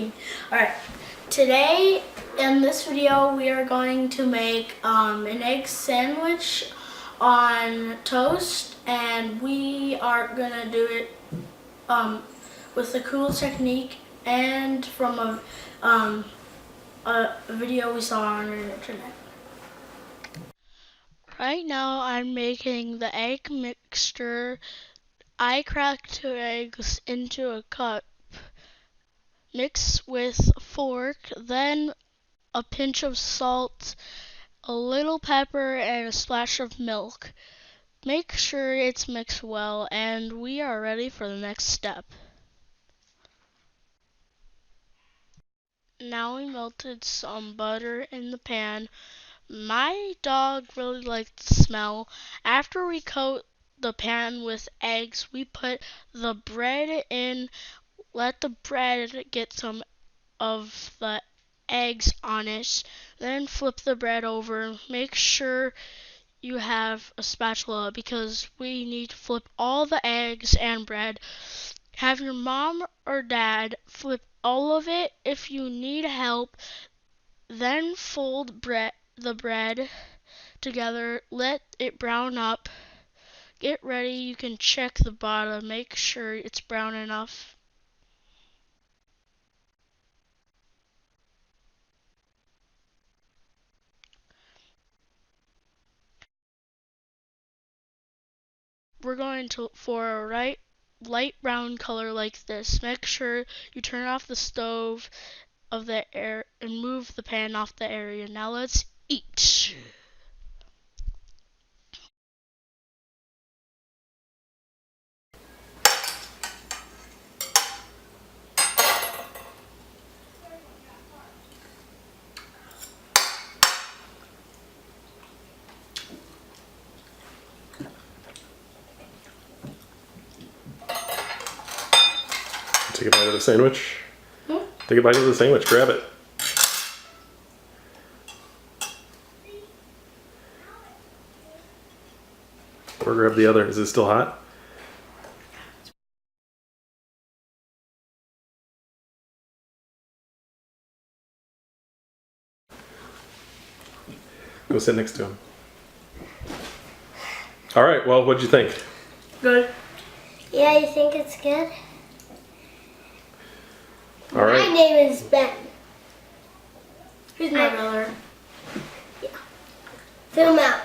speaking. Alright, today in this video we are going to make an egg sandwich on toast, and we are going to do it with the cool technique and from a video we saw on the internet. Right now I'm making the egg mixture. I cracked 2 eggs into a cup. Mix with a fork, then a pinch of salt, a little pepper, and a splash of milk. Make sure it's mixed well, and we are ready for the next step. Now we melted some butter in the pan. My dog really liked the smell. After we coat the pan with eggs, we put the bread in. Let the bread get some of the eggs on it. Then flip the bread over. Make sure you have a spatula because we need to flip all the eggs and bread. Have your mom or dad flip all of it if you need help. Then fold the bread together. Let it brown up. Get ready. You can check the bottom. Make sure it's brown enough. We're going for a light brown color like this. Make sure you turn off the stove of the air and move the pan off the area. Now let's eat. Take a bite of the sandwich. Take a bite of the sandwich. Grab it. Or grab the other. Is it still hot? Go sit next to him. All right. Well, what'd you think? Good. Yeah, you think it's good? All right. My name is Ben. He's my brother. Yeah. Film out.